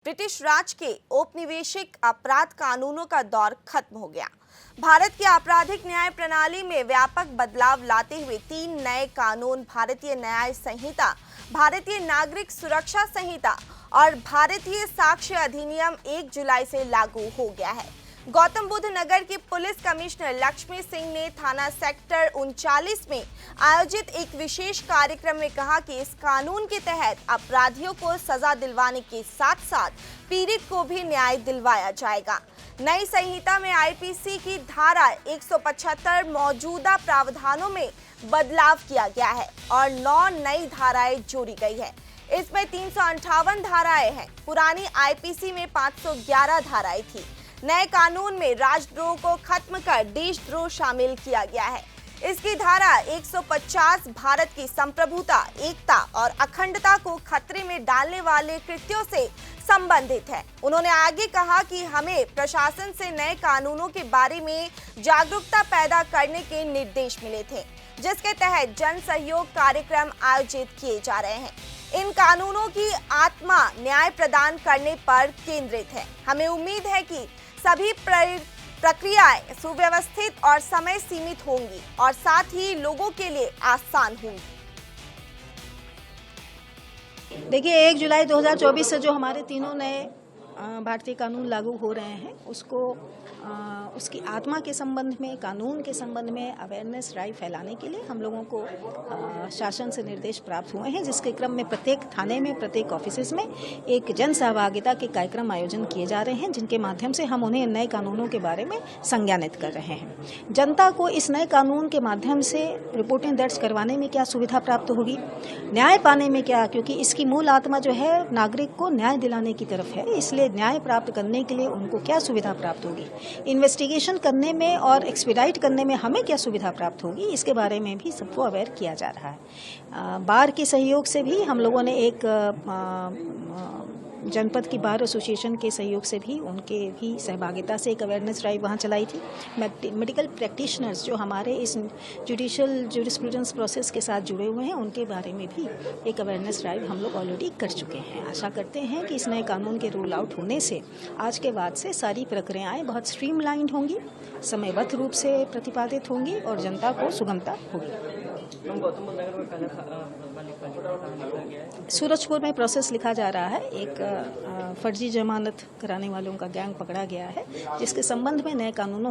British राज के औपनिवेशिक अपराध कानूनों का दौर खत्म हो गया। भारत की आपराधिक न्याय प्रणाली में व्यापक बदलाव लाते हुए 3 नए कानून भारतीय न्याय संहिता, भारतीय नागरिक सुरक्षा संहिता और भारतीय साक्ष्य अधिनियम 1 जुलाई से लागू हो गया है। गौतम बुद्ध नगर की पुलिस कमिश्नर लक्ष्मी सिंह ने थाना सेक्टर 39 में आयोजित एक विशेष कार्यक्रम में कहा कि इस कानून के तहत अपराधियों को सजा दिलवाने के साथ साथ पीड़ित को भी न्याय दिलवाया जाएगा। नई संहिता में आईपीसी की धारा 175 मौजूदा प्रावधानों में बदलाव किया गया है और 9 नई धाराएं जोड़ी गई है। इसमें 358 धाराएं हैं। पुरानी आईपीसी में 511 धाराएं थी। नए कानून में राजद्रोह को खत्म कर देशद्रोह शामिल किया गया है। इसकी धारा 150 भारत की संप्रभुता, एकता और अखंडता को खतरे में डालने वाले कृत्यों से संबंधित है। उन्होंने आगे कहा कि हमें प्रशासन से नए कानूनों के बारे में जागरूकता पैदा करने के निर्देश मिले थे, जिसके तहत जन सहयोग कार्यक्रम आयोजित किए जा रहे हैं। इन कानूनों की आत्मा न्याय प्रदान करने पर केंद्रित है। हमें उम्मीद है कि सभी प्रक्रियाएं सुव्यवस्थित और समय सीमित होंगी और साथ ही लोगों के लिए आसान होंगी। देखिए, 1 जुलाई 2024 से जो हमारे तीनों नए भारतीय कानून लागू हो रहे हैं, उसकी आत्मा के संबंध में, कानून के संबंध में अवेयरनेस ड्राइव फैलाने के लिए हम लोगों को शासन से निर्देश प्राप्त हुए हैं, जिसके क्रम में प्रत्येक थाने में, प्रत्येक ऑफिस में एक जन सहभागिता के कार्यक्रम आयोजन किए जा रहे हैं, जिनके माध्यम से हम उन्हें नए कानूनों के बारे में संज्ञानित कर रहे हैं। जनता को इस नए कानून के माध्यम से रिपोर्टें दर्ज करवाने में क्या सुविधा प्राप्त होगी, न्याय पाने में क्या, क्योंकि इसकी मूल आत्मा जो है नागरिक को न्याय दिलाने की तरफ है, इसलिए न्याय प्राप्त करने के लिए उनको क्या सुविधा प्राप्त होगी, इन्वेस्टिगेशन करने में और एक्सपीडाइट करने में हमें क्या सुविधा प्राप्त होगी, इसके बारे में भी सबको अवेयर किया जा रहा है। बार के सहयोग से भी हम लोगों ने एक जनपद की बार एसोसिएशन के सहयोग से भी, उनके भी सहभागिता से एक अवेयरनेस ड्राइव वहाँ चलाई थी। मेडिकल प्रैक्टिशनर्स जो हमारे इस जुडिशियल ज्यूरिस्प्रूडेंस प्रोसेस के साथ जुड़े हुए हैं, उनके बारे में भी एक अवेयरनेस ड्राइव हम लोग ऑलरेडी कर चुके हैं। आशा करते हैं कि इस नए कानून के रोल आउट होने से आज के बाद से सारी प्रक्रियाएँ बहुत स्ट्रीमलाइंड होंगी, समयबद्ध रूप से प्रतिपादित होंगी और जनता को सुगमता होगी। सूरजपुर में प्रोसेस लिखा जा रहा है। एक फर्जी जमानत कराने वालों का गैंग पकड़ा गया है, जिसके संबंध में नए कानूनों